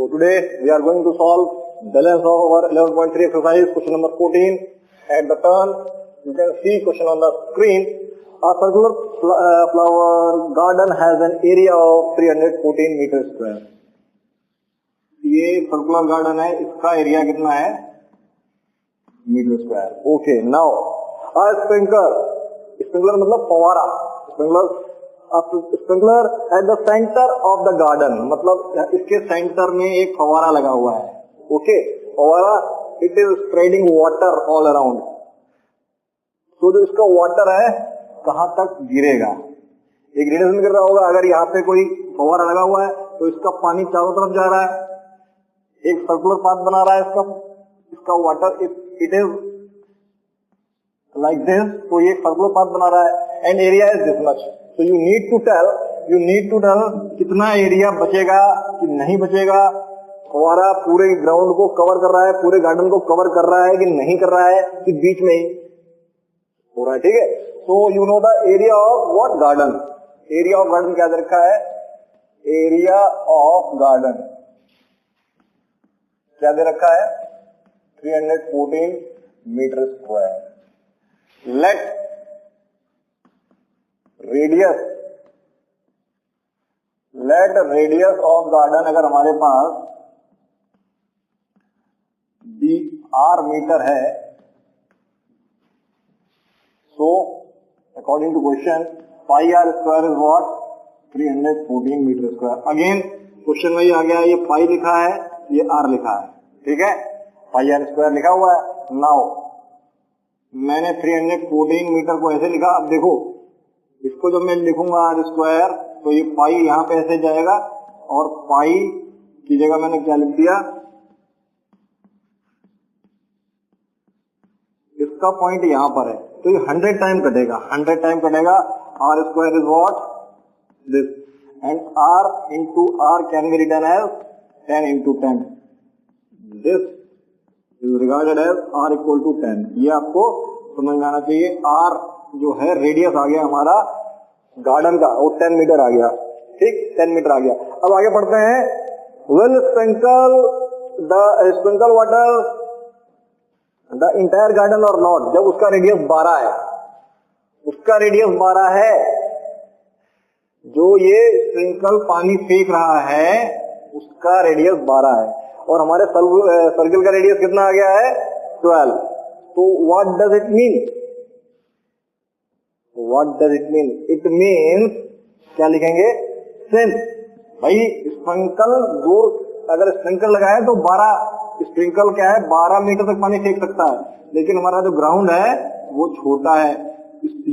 So today we are going to solve balance of our 11.3 exercise, question number 14. At the turn, you can see question on the screen. A circular flower garden has an area of 314 meter square. ये circular garden है, इसका area कितना है? Metre square. Okay, now a sprinkler मतलब फवारा. Sprinkler at the centre of the garden, मतलब इसके centre में एक फवारा लगा हुआ है. ओके, फवारा it is spreading water all around. तो जो इसका वाटर है कहां तक गिरेगा? एक रेडिएशन गिर रहा होगा. अगर यहाँ पे कोई फवारा लगा हुआ है तो इसका पानी चारों तरफ जा रहा है, एक सर्कुलर पाथ बना रहा है इसका water it is like this. तो ये सर्कुलर पाथ बना रहा है and area is this much. So you need to tell कितना एरिया बचेगा कि नहीं बचेगा. फवारा पूरे ग्राउंड को कवर कर रहा है, पूरे गार्डन को कवर कर रहा है कि नहीं कर रहा है, कि बीच में ही हो रहा है. ठीक है. So you know the area of what garden. Area of garden क्या दे रखा है? एरिया ऑफ गार्डन क्या दे रखा है? 314 metre square. Let radius of garden अगर हमारे पास r मीटर है, so according to question pi r square is what? 314 metre square. Again question में ही आ गया, ये पाई लिखा है, ये r लिखा है. ठीक है, पाई आर स्क्वायर लिखा हुआ है. नाउ मैंने 314 मीटर को ऐसे लिखा. अब देखो इसको जब मैं लिखूंगा आर स्क्वायर तो ये पाई यहां पे ऐसे जाएगा और पाई की जगह मैंने क्या लिख दिया? इसका पॉइंट यहां पर है तो ये 100 टाइम कटेगा. 100 टाइम कटेगा. R square is what? This. And r into r can be written as 10 into 10. This is regarded as r equal to 10. ये आपको समझ में आना चाहिए. आर जो है रेडियस आ गया हमारा गार्डन का, वो 10 मीटर आ गया. ठीक, 10 मीटर आ गया. अब आगे बढ़ते हैं. Will sprinkle water the entire garden और नॉट. जब उसका रेडियस 12 है, उसका रेडियस 12 है, जो ये स्प्रिंकल पानी फेंक रहा है उसका रेडियस 12 है और हमारे सर्कल का रेडियस कितना आ गया है? 12. तो what does it mean? It means क्या लिखेंगे? सिंस भाई स्प्रिंकल दूर, अगर स्प्रिंकल लगाए तो 12, स्प्रिंकल क्या है 12 मीटर तक पानी फेंक सकता है, लेकिन हमारा जो ग्राउंड है वो छोटा है.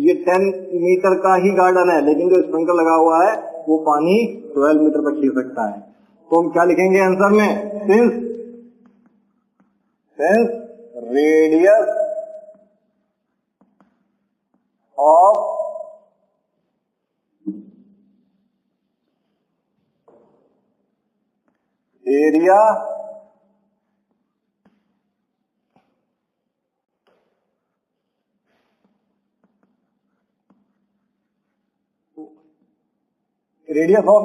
ये 10 मीटर का ही गार्डन है, लेकिन जो स्प्रिंकल लगा हुआ है वो पानी 12 मीटर तक खींच सकता है. तो हम क्या लिखेंगे आंसर में? Since radius of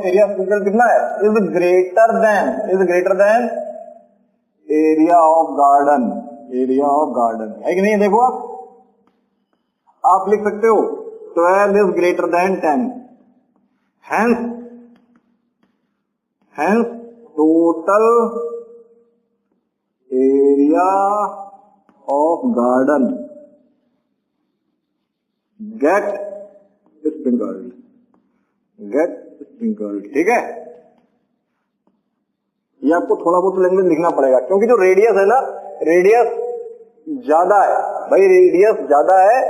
area sprinkle कितना है? Is greater than area of garden. है कि नहीं? देखो आप लिख सकते हो 12 is greater than 10. Hence total area of garden get sprinkled. ठीक है. ये आपको थोड़ा बहुत लैंग्वेज लिखना पड़ेगा, क्योंकि जो रेडियस है ना, रेडियस ज्यादा है भाई. रेडियस ज्यादा है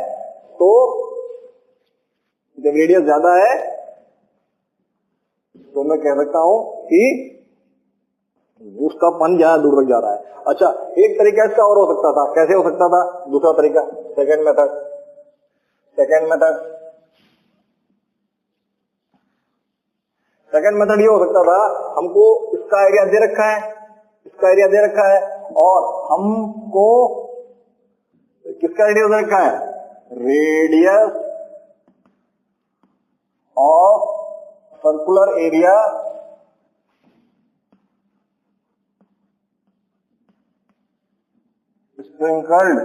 तो जब रेडियस ज्यादा है तो मैं कह सकता हूं कि उसका पानी ज्यादा दूर तक जा रहा है. अच्छा, एक तरीका इसका और हो सकता था. कैसे हो सकता था? दूसरा तरीका, सेकेंड मेथड ये हो सकता था. हमको इसका एरिया दे रखा है और हमको किसका रेडियस दे रखा है? Radius of circular area sprinkled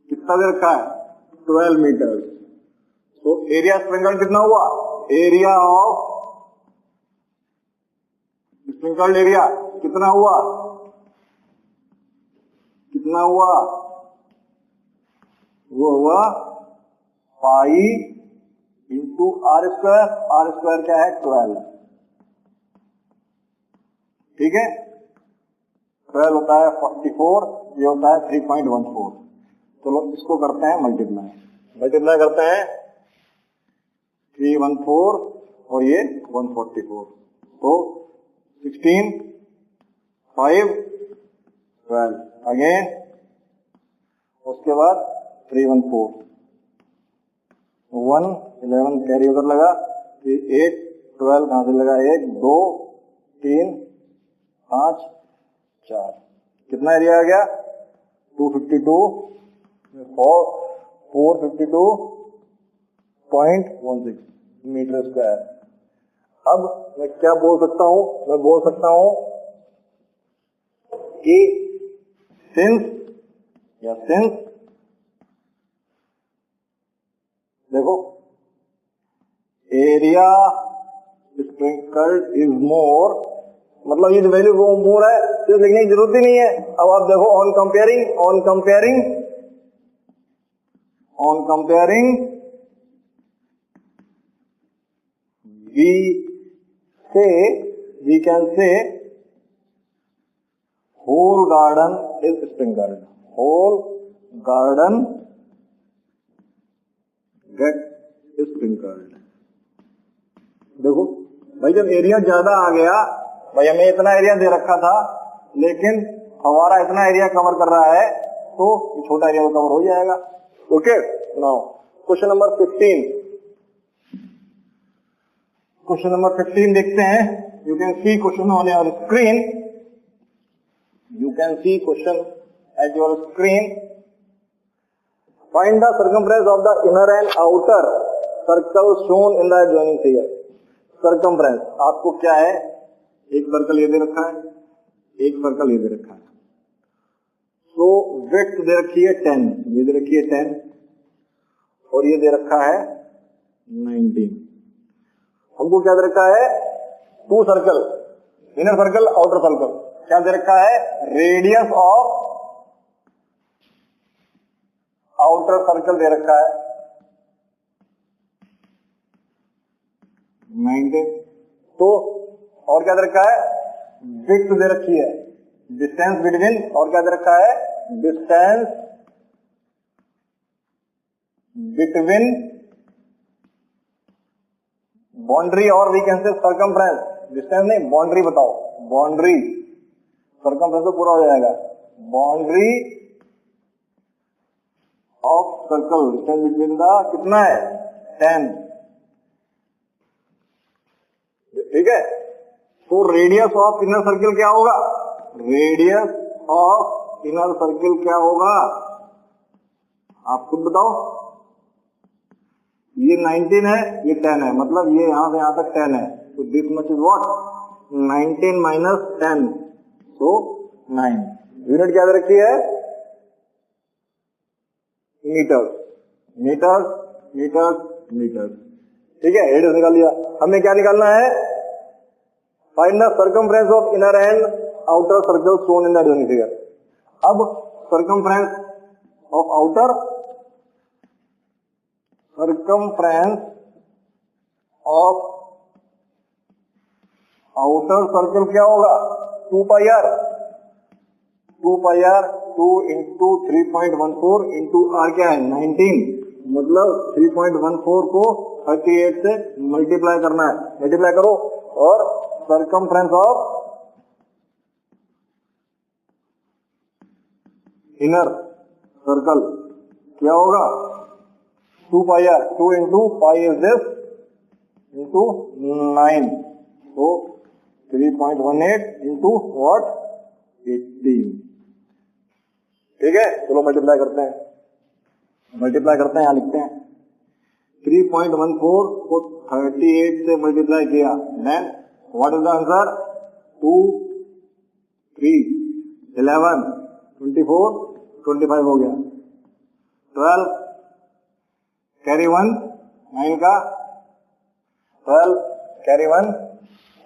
कितना दे रखा है 12 मीटर। तो एरिया स्प्रिंकल्ड कितना हुआ, एरिया ऑफ स्प्रिंकल्ड एरिया कितना हुआ, कितना हुआ, वो हुआ pi into r square. R square क्या है 12, ठीक है। 12 होता है 44, ये होता है 3.14। चलो इसको करते हैं मल्टीप्लाई, मल्टीप्लाई करते हैं 314 और ये 144, तो 16 5 12 अगेन, उसके बाद 314 1 11 कैरी उधर लगा, 8 12 कहां से लगा, 1 2 3 5 4, कितना एरिया आ गया 252 452.16 मीटर स्क्वायर। अब मैं क्या बोल सकता हूं, मैं बोल सकता हूं कि सिंस देखो एरिया स्प्रिंकल्ड इज मोर, मतलब ये वैल्यू वो मोर है तो लिखने की जरूरत ही नहीं है। अब आप देखो on comparing we can say whole garden is sprinkled, whole garden get sprinkled। देखो भाई जब एरिया ज्यादा आ गया, भाई हमें इतना एरिया दे रखा था लेकिन हमारा इतना एरिया कवर कर रहा है तो छोटा एरिया कवर हो जाएगा। Okay, now question number 15, question number 15 देखते हैं। You can see question on your screen, you can see question at your screen। find the circumference of the inner and outer circle shown in the adjoining figure। circumference आपको क्या है, एक circle ये दे रखा है, एक सर्कल ये दे रखा है, तो विड्थ दे रखी है 10, ये दे रखी है 10 और ये दे रखा है 19। हमको क्या दे रखा है, 2 circle, inner circle outer circle, क्या दे रखा है, रेडियस ऑफ आउटर सर्कल दे रखा है 19, तो और क्या दे रखा है, विड्थ दे रखी है, डिस्टेंस बिटवीन, और क्या दे रखा है, डिस्टेंस बिटवीन बाउंड्री और we can say circumference, distance नहीं बाउंड्री बताओ, बाउंड्री, सर्कमफ्रेंस तो पूरा हो जाएगा, boundary of circle, distance between the कितना है 10, ठीक है। तो रेडियस ऑफ इनर सर्किल क्या होगा, रेडियस ऑफ इनर सर्किल क्या होगा आप खुद बताओ। ये 19 है, ये 10 है, मतलब ये यहां से यहां तक 10 है, तो this much is what 19 minus 10, तो 9। यूनिट क्या दे रखी है, मीटर, मीटर मीटर मीटर, ठीक है। रेडियस निकाल लिया, हमें क्या निकालना है, find the circumference of inner and outer circle shown in the adjoining figure। अब circumference of outer, circumference of outer circle क्या होगा 2 pi R, 2 into 3.14 into are क्या है 19, मतलब 3.14 को 38 से मल्टीप्लाई करना है, मल्टीप्लाई करो, और सर्कमफ्रेंस ऑफ इनर सर्कल क्या होगा 2 pi R, 2 into pi is this into 9, तो 3.18 इंटू व्हाट 18, ठीक है। चलो मल्टीप्लाई करते हैं, यहां लिखते हैं 3.14 को 38 से मल्टीप्लाई किया, then what is the answer 2, 3, 11, 24, 25 हो गया, 12 कैरी 1 9 का, 12 कैरी 1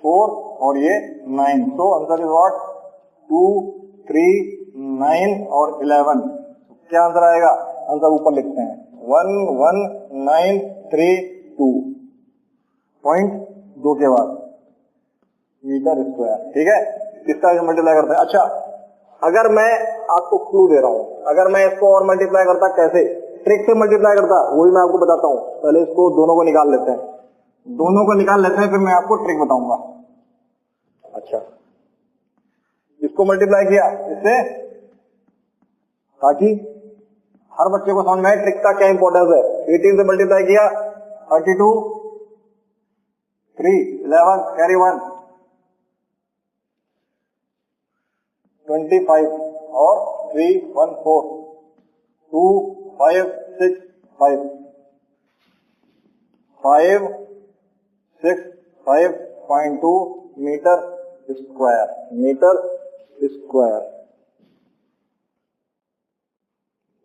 4 और ये 9. सो आंसर इज व्हाट 2, 3, 9 और 11. क्या आंसर आएगा? आंसर ऊपर लिखते हैं 1, 1, 9, 3, 2. पॉइंट 2 के बाद मीटर स्क्वायर. ठीक है, किसका मल्टीप्लाई करते हैं. अच्छा, अगर मैं आपको क्लू दे रहा हूं, अगर मैं इसको और मल्टीप्लाई करता, कैसे ट्रिक से मल्टीप्लाई करता, वही मैं आपको बताता हूं. पहले इसको दोनों को निकाल लेते हैं, दोनों को निकाल लेते हैं, फिर मैं आपको ट्रिक बताऊंगा. अच्छा, इसको मल्टीप्लाई किया इससे, ताकि हर बच्चे को समझ में आए ट्रिक का क्या इंपॉर्टेंस है. 18 से मल्टीप्लाई किया, 32, 3, 11 कैरी 1, 25 और 3, 1, 4, 2, 5, 6, 5, 5, 6, 5.2 metre square. Metre square.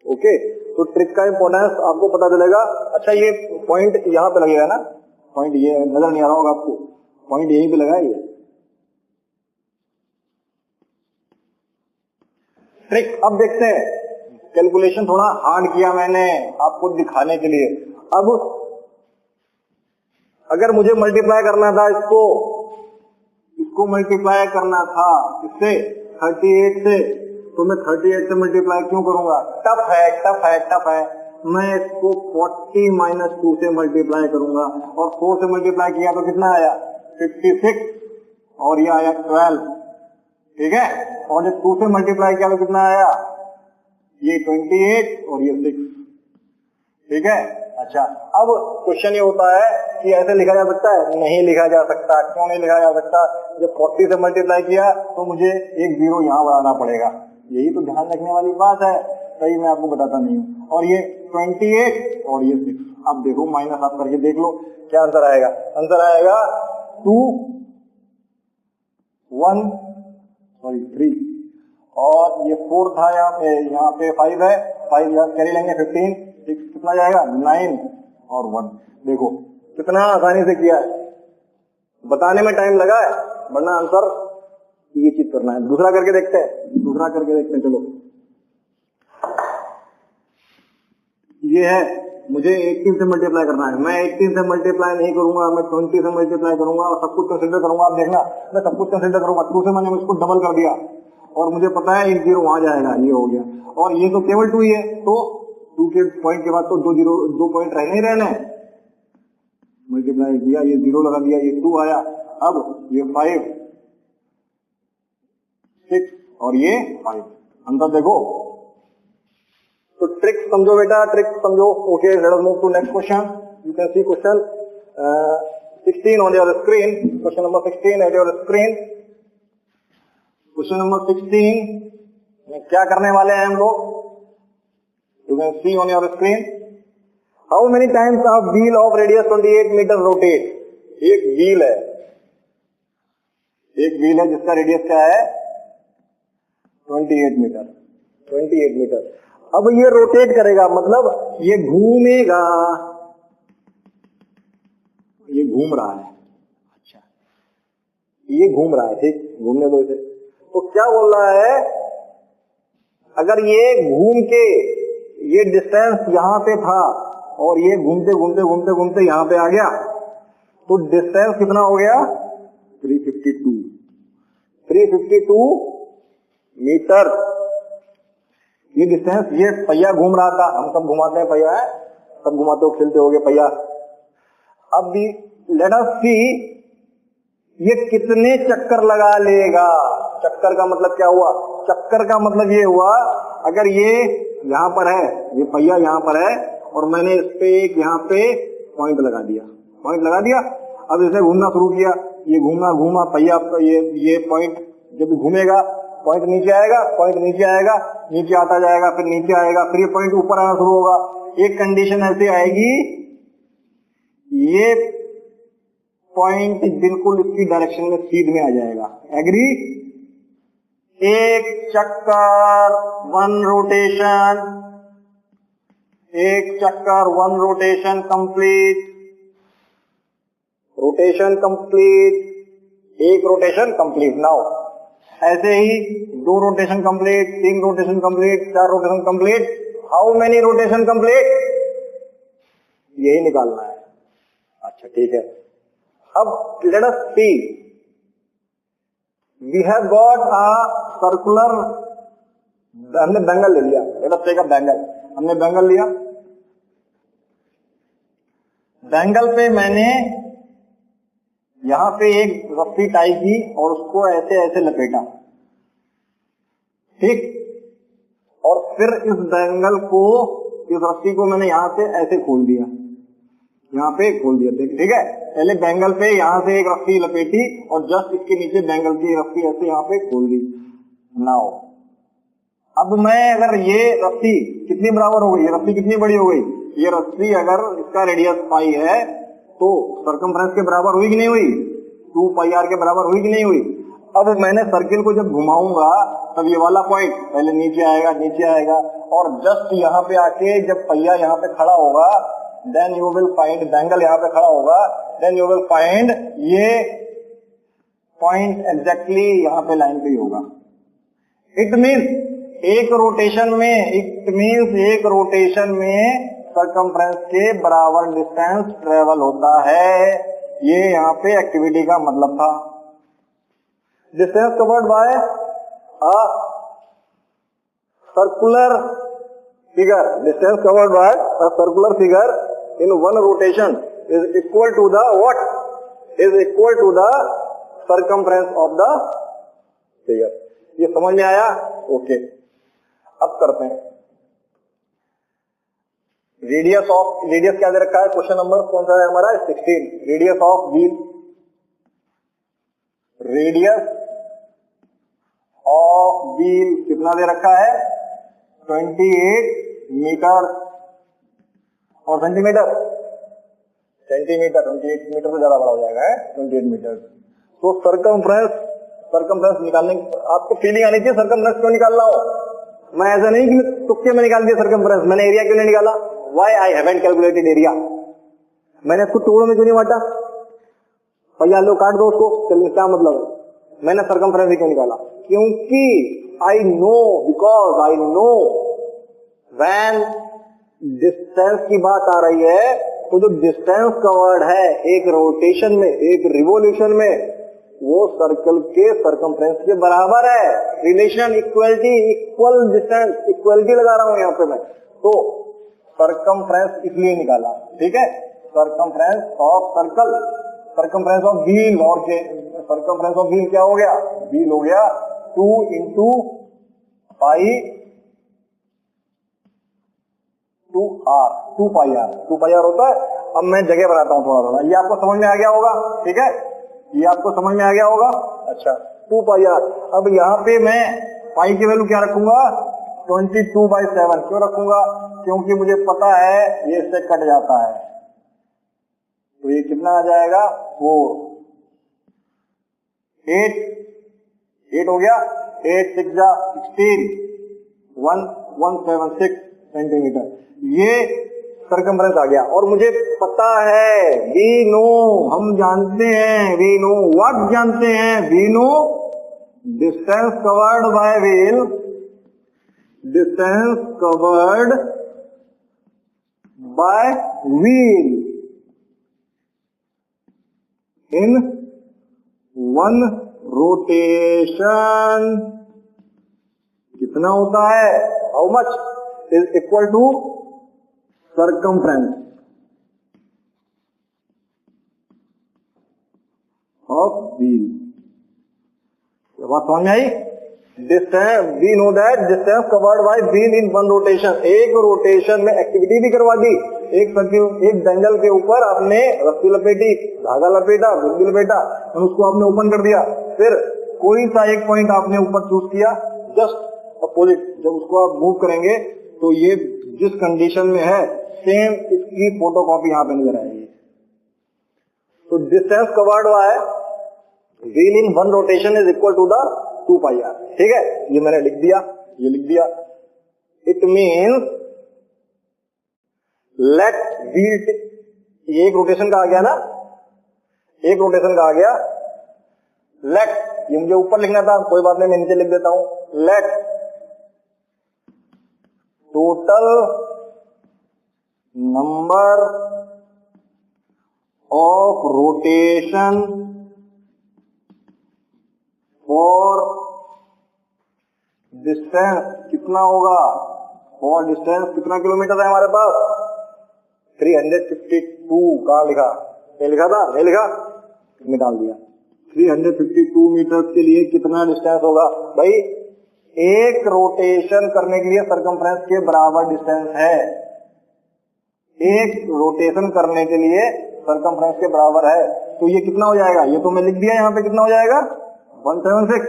Okay, तो ट्रिक का इंपॉर्टेंस आपको पता चलेगा. अच्छा, ये पॉइंट यहां पे लगेगा ना, पॉइंट ये नजर नहीं आ रहा होगा आपको, पॉइंट यहीं पे लगा है. ये ट्रिक अब देखते हैं. कैलकुलेशन थोड़ा हार्ड किया मैंने आपको दिखाने के लिए. अब अगर मुझे मल्टीप्लाई करना था इसको मल्टीप्लाई करना था इससे 38 से, तो मैं 38 से मल्टीप्लाई क्यों करूंगा? टफ है. मैं इसको 40 - 2 से मल्टीप्लाई करूंगा, और 4 से मल्टीप्लाई किया तो कितना आया? 56, और ये आया 12. ठीक है, और जब 2 से मल्टीप्लाई किया तो कितना आया? ये 28 और ये 6. ठीक है. अच्छा, अब क्वेश्चन ये होता है कि ऐसे लिखा जा सकता है? नहीं लिखा जा सकता. क्यों नहीं लिखा जा सकता? जब 40 से मल्टीप्लाई किया तो मुझे एक 0 यहां बनाना पड़ेगा. यही तो ध्यान रखने वाली बात है, कहीं मैं आपको बताता नहीं हूं. और ये 28 और ये 6. अब देखो, माइनस आप करके देख लो क्या आंसर आएगा. आंसर आएगा 2, 1, 3, और ये 4 था यहाँ पे 5 है, 5 यहाँ कैरी लेंगे 15, 6 कितना जाएगा? 9 और 1. देखो कितना आसानी से किया है, बताने में टाइम लगा है, वरना आंसर ये चीज करना है. दूसरा करके देखते हैं. चलो, ये है, मुझे 18 से मल्टीप्लाई करना है. मैं 18 से मल्टीप्लाई नहीं करूंगा, मैं 20 से मल्टीप्लाई करूंगा और सब कुछ कंसिडर करूंगा. आप देखना, मैं सब कुछ कंसिडर करूंगा. 2 से मैंने इसको डबल कर दिया और मुझे पता है 1 0 वहां जाएगा. ये हो गया, और ये तो केवल 2 ही है, तो 2 के पॉइंट के बाद तो 2 पॉइंट रहने ही रहने. मल्टीप्लाई किया, ये 0 लगा दिया, ये 2 आया. अब ये 5, 6 और ये 5. आंसर देखो. तो ट्रिक समझो बेटा, ट्रिक समझो. Okay, let us move to next question. You can see question 16 on your screen. Question number 16 at your screen. Question number 16 में क्या करने वाले हैं हम लोग? You can see on your screen. How many times a wheel of radius 28 metre rotate. एक wheel है जिसका रेडियस क्या है? 28 मीटर. 28 मीटर. अब ये रोटेट करेगा, मतलब ये घूमेगा. ये घूम रहा है. अच्छा, ये घूम रहा है. ठीक, घूमने दो इसे. तो क्या बोल रहा है? अगर ये घूम के, ये डिस्टेंस यहां पे था और ये घूमते यहां पे आ गया, तो डिस्टेंस कितना हो गया? 352 मीटर. ये डिस्टेंस, ये पहिया घूम रहा था. हम सब घुमाते हैं पहिया, है सब घुमाते हो, खेलते होगे पहिया. अब भी लेट अस सी ये कितने चक्कर लगा लेगा. चक्कर का मतलब क्या हुआ? चक्कर का मतलब ये हुआ, अगर ये यहां पर है, ये पहिया यहां पर है और मैंने इस पे एक यहां पे पॉइंट लगा दिया. अब इसने घूमना शुरू किया, ये घूमा पहिया, ये पॉइंट जब घूमेगा पॉइंट नीचे आएगा, नीचे आता जाएगा, फिर नीचे आएगा, फिर ये पॉइंट ऊपर आना शुरू होगा. एक कंडीशन ऐसी आएगी, ये पॉइंट बिल्कुल इसकी डायरेक्शन में सीध में आ जाएगा। एग्री? एक चक्कर वन रोटेशन, एक चक्कर one rotation complete, rotation complete, एक रोटेशन कंप्लीट। नाउ ऐसे ही 2 rotation complete, 3 rotation complete, 4 rotation complete. How many rotation complete? यही निकालना है। अच्छा ठीक है, अब let us see, we have got a circular, हमने बैंगल ले लिया, let us take a bangle, हमने बैंगल लिया, बैंगल पे मैंने यहां पे एक रस्सी टाई की और उसको ऐसे ऐसे लपेटा, ठीक, और फिर इस बैंगल को, इस रस्सी को मैंने यहां से ऐसे खोल दिया, यहाँ पे खोल दिया, ठीक है। पहले बैंगल पे यहाँ से एक रस्सी लपेटी और जस्ट इसके नीचे बैंगल की रस्सी ऐसे यहाँ पे खोल दी। नाउ अब मैं अगर ये रस्सी कितनी बराबर हो गई, ये रस्सी कितनी बड़ी हो गई, ये रस्सी अगर इसका रेडियस पाई है तो सर्कमफ्रेंस के बराबर हुई कि नहीं हुई, 2 पाई आर के बराबर हुई कि नहीं हुई। अब मैंने सर्किल को जब घुमाऊंगा तब ये वाला पॉइंट पहले नीचे आएगा, नीचे आएगा, और जस्ट यहाँ पे आके जब पहिया यहाँ पे खड़ा होगा, then you will find, bangle यहाँ पे खड़ा होगा, देन यू विल फाइंड ये पॉइंट एग्जैक्टली यहाँ पे लाइन पे ही होगा। इट मीन्स एक रोटेशन में, इट मीन्स एक रोटेशन में सर्कमफ्रेंस के बराबर डिस्टेंस ट्रेवल होता है। ये यहाँ पे एक्टिविटी का मतलब था। Distance covered bye a circular figure, distance covered bye a circular figure in one rotation is equal to the what? Is equal to the circumference of the figure. ये समझ में आया? ओके, अब करते हैं रेडियस ऑफ, रेडियस क्या दे रखा है, क्वेश्चन नंबर कौन सा है हमारा, 16। Radius of wheel, radius of wheel कितना दे रखा है, 28 मीटर, और सेंटीमीटर, सेंटीमीटर 28 मीटर से ज्यादा बड़ा हो जाएगा, 28 मीटर। तो सर्कमफ्रेंस, सर्कमफ्रेंस निकालने आपको फीलिंग आनी चाहिए सर्कमफ्रेंस क्यों निकालना हो। मैं ऐसा नहीं कि तुक्के में निकाल दिया सर्कमफ्रेंस, मैंने एरिया क्यों नहीं निकाला, why I haven't calculated area, मैंने इसको टुकड़ों में क्यों नहीं बांटा, भैया लो काट दो उसको, चलिए क्या मतलब है, मैंने सर्कमफ्रेंस ही क्यों निकाला, क्योंकि I know, because I know when distance की बात आ रही है तो जो डिस्टेंस कवर्ड है एक रोटेशन में, एक रिवोल्यूशन में, वो सर्कल के सर्कमफ्रेंस के बराबर है। Relation, equality, equal distance, equality लगा रहा हूं यहाँ पे मैं, तो सर्कमफ्रेंस इसलिए निकाला, ठीक है। Circumference of circle, circumference of wheel, और सर्कमफ्रेंस ऑफ व्हील क्या हो गया, व्हील हो गया 2 इंटू पाई 2 पाई आर होता है। अब मैं जगह बनाता हूँ थोड़ा थोड़ा, ये आपको समझ में आ गया होगा, ठीक है, ये आपको समझ में आ गया होगा। अच्छा 2 पाई आर, अब यहाँ पे मैं पाई की वैल्यू क्या रखूंगा, 22/7 क्यों रखूंगा, क्योंकि मुझे पता है ये इससे कट जाता है, तो ये कितना आ जाएगा 4, 8 हो गया, 8 6 जा 16, 176 सेंटीमीटर, ये सर्कमफ्रेंस आ गया। और मुझे पता है, वी नो, हम जानते हैं, वी नो व्हाट, जानते हैं, we know distance covered by wheel, distance covered by wheel in one rotation कितना होता है, how much is equal to circumference of wheel. बात समझ में आई, distance, we know that distance covered by wheel in one rotation, एक rotation में activity भी करवा दी, एक बैंगल के ऊपर आपने रस्सी लपेटी, धागा लपेटा, बिंदी लपेटा, और उसको आपने ओपन कर दिया, फिर कोई सा एक पॉइंट आपने ऊपर चूज किया, जस्ट अपोजिट, जब उसको आप मूव करेंगे तो ये जिस कंडीशन में है सेम इसकी फोटोकॉपी यहाँ पे नजर आएगी। तो डिस्टेंस कवर्ड हुआ है wheel in one rotation is equal to the 2 pi r. ठीक है, ये मैंने लिख दिया, ये लिख दिया। इट मीन्स लेट व्हील, ये एक रोटेशन का आ गया ना, एक रोटेशन का आ गया। लेट, ये मुझे ऊपर लिखना था, कोई बात नहीं, मैं नीचे लिख देता हूं। Let total number of rotation for distance कितना होगा, फॉर डिस्टेंस कितना किलोमीटर है हमारे पास 352। कहां लिखा, नहीं लिखा था, नहीं लिखा, इसमें डाल दिया। 352 मीटर के लिए कितना डिस्टेंस होगा भाई, एक रोटेशन करने के लिए सरकमफ्रेंस के बराबर डिस्टेंस है, एक रोटेशन करने के लिए सरकमफ्रेंस के बराबर है। तो ये कितना हो जाएगा, ये तो मैं लिख दिया, यहाँ पे कितना हो जाएगा 176।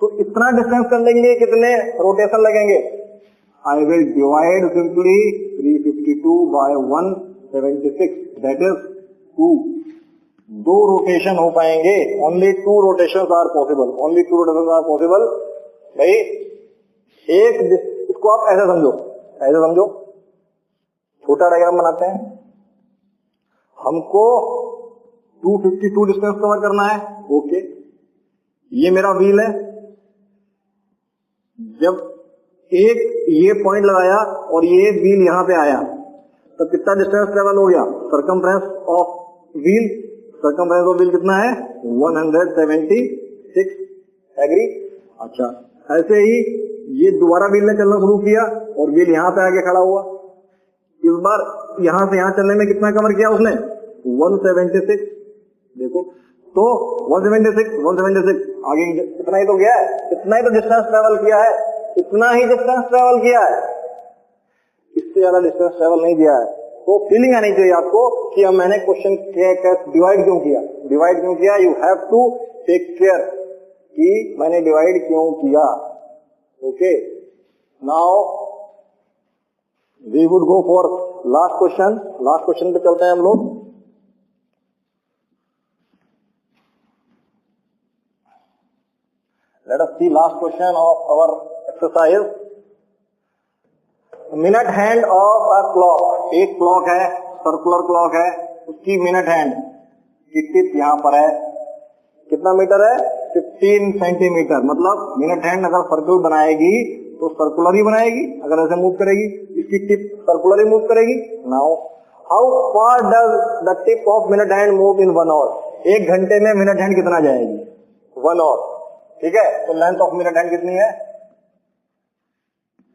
तो इतना डिस्टेंस करने के लिए कितने रोटेशन लगेंगे, I will divide simply 352 by 176, that is 2। 2 rotation हो पाएंगे, only 2 rotation are possible, only 2 rotation are possible. भाई एक, इसको आप ऐसे समझो, ऐसे समझो, छोटा डायग्राम बनाते हैं। हमको 252 डिस्टेंस कवर करना है, ओके। ये मेरा व्हील है, जब एक ये पॉइंट लगाया और ये व्हील यहां पे आया तो कितना डिस्टेंस ट्रेवल हो गया, circumference of wheel, circumference of wheel कितना है 176। एग्री। अच्छा, ऐसे ही ये दोबारा व्हील ने चलना शुरू किया और व्हील यहां पे आके खड़ा हुआ। इस बार यहां से यहां चलने में कितना कवर किया उसने 176। देखो तो 176 आगे इतना ही तो गया है, इतना ही तो डिस्टेंस ट्रेवल किया है, इतना ही डिस्टेंस ट्रेवल किया है, इससे ज्यादा डिस्टेंस ट्रेवल नहीं किया है। तो फीलिंग आनी चाहिए आपको कि अब मैंने क्वेश्चन डिवाइड क्यों किया, डिवाइड क्यों किया। You have to take care कि मैंने डिवाइड क्यों किया। Okay, now we would go for last question. Last question पे चलते हैं हम लोग। Let us see last question of our exercise. Minute hand of a clock, एक क्लॉक है, सर्कुलर क्लॉक है, उसकी मिनट हैंड की टिप यहां पर है, कितना मीटर है 15 सेंटीमीटर। मतलब मिनट हैंड अगर सर्कल बनाएगी तो सर्कुलर ही बनाएगी, अगर ऐसे मूव करेगी इसकी टिप सर्कुलर ही मूव करेगी। Now how far does the tip of minute hand move in 1 hour, 1 घंटे में मिनट हैंड कितना जाएगी 1 आवर। ठीक है, तो लेंथ ऑफ मिनट हैंड कितनी है,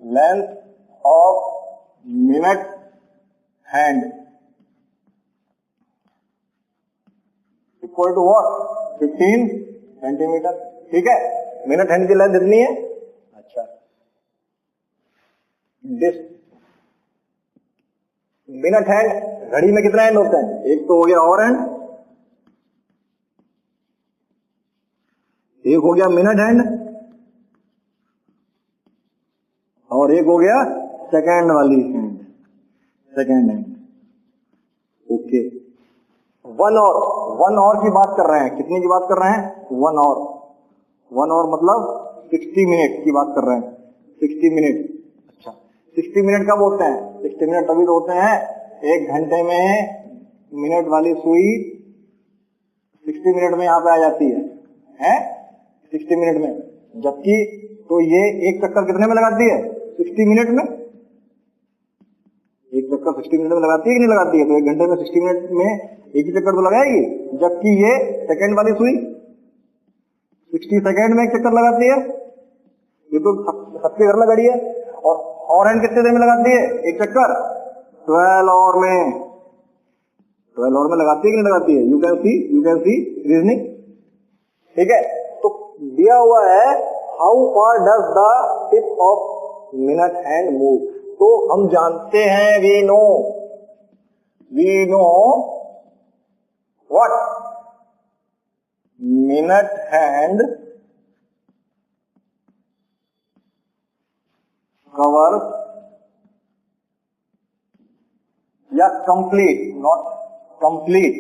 length of minute hand equal to what 15 centimetre. ठीक है, मिनट हैंड की लेंथ इतनी है। अच्छा, मिनट हैंड, घड़ी में कितना हैंड होते हैं, एक तो हो गया और हैंड, एक हो गया मिनट हैंड और एक हो गया सेकंड वाली hand, second hand. Okay, 1 hour की बात कर रहे हैं, कितनी की बात कर रहे हैं 1 आवर। 1 आवर मतलब 60 मिनट की बात कर रहे हैं, 60 मिनट। अच्छा, 60 मिनट कब होते हैं, 60 मिनट तभी तो होते हैं 1 घंटे में मिनट वाली सुई 60 मिनट में यहां पे आ जाती है 60 मिनट में, जबकि तो ये एक चक्कर कितने में लगाती है 60 मिनट में, एक चक्कर 60 मिनट में लगाती है कि नहीं लगाती है, तो 1 घंटे में 60 मिनट में एक ही चक्कर तो लगाएगी। जबकि ये सेकंड वाली सुई 60 सेकंड में एक चक्कर लगाती है, ये तो सबके घर में घड़ी है। और हैंड कितने देर में लगाती है एक चक्कर 12 आवर में, 12 आवर में लगाती है कि नहीं लगाती है। You can see reasoning. ठीक है, तो दिया हुआ है how far does the tip of minute hand move. तो हम जानते हैं, we know what minute hand cover या complete, not complete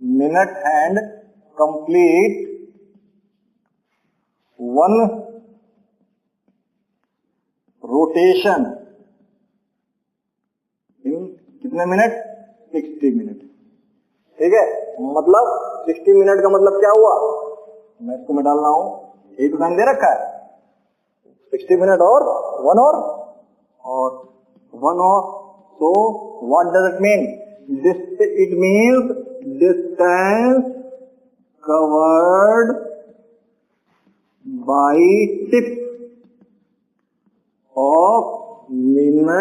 minute hand complete one rotation in कितने मिनट? 60 मिनट। ठीक है, मतलब 60 मिनट का मतलब क्या हुआ? मैं इसको मैं डाल रहा हूं, एक टाइम दे रखा है 60 मिनट और 1 आवर और 1 our. So what does it mean? It means distance covered by tip of minute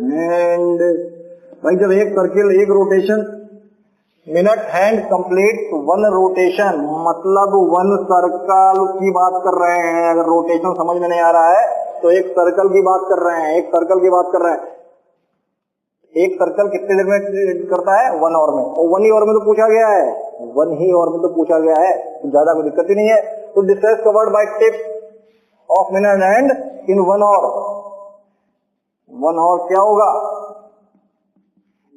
hand। भाई जब एक सर्किल, एक rotation, minute hand complete one rotation, मतलब वन सर्कल की बात कर रहे हैं। अगर रोटेशन समझ में नहीं आ रहा है तो एक सर्कल की बात कर रहे हैं, एक सर्कल की बात कर रहे हैं। एक सर्कल कितने देर में करता है? 1 आवर में। और 1 ही आवर में तो पूछा गया है, 1 ही आवर में तो पूछा गया है, तो ज्यादा कोई दिक्कत ही नहीं है। तो distance covered by tip of minute hand in 1 hour. 1 hour क्या होगा?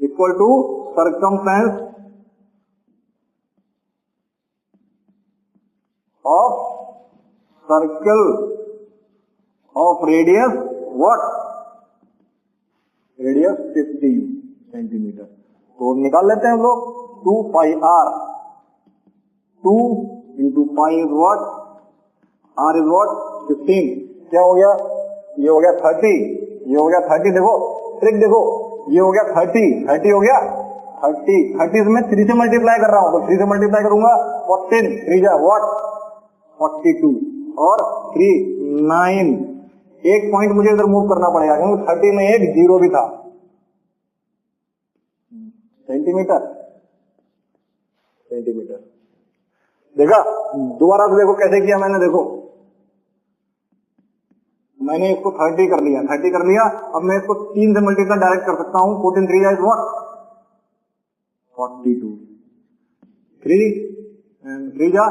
Equal to circumference of circle of radius what? Radius 15 centimetre. तो निकाल लेते हैं हम लोग। 2 pi r, 2 into pi is what? r is what? 15। क्या हो गया? ये हो गया 30, ये हो गया 30। देखो ट्रिक देखो, ये हो गया 30 हो गया 30 में 3 से मल्टीप्लाई कर रहा हूं, तो 3 से मल्टीप्लाई करूंगा 14, 3 जा व्हाट? 42 और 3 9। एक पॉइंट मुझे इधर मूव करना पड़ेगा क्योंकि 30 में एक जीरो भी था। सेंटीमीटर देखा? दोबारा से देखो कैसे किया मैंने। देखो मैंने इसको 30 कर लिया। अब मैं इसको 3 से मल्टीप्लाई डायरेक्ट कर सकता हूं। 14 3 इज व्हाट? 42। 3 एंड 3 जा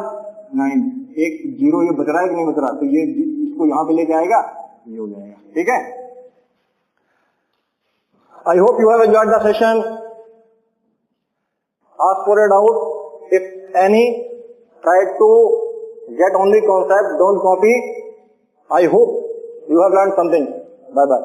9। एक जीरो ये बच रहा है कि नहीं बच रहा? तो ये इसको यहां पे लेके आएगा, ये हो जाएगा। ठीक है, I hope you have enjoyed the session. Ask for a doubt if any, try to get only concept, don't copy. I hope you have learned something. Bye bye.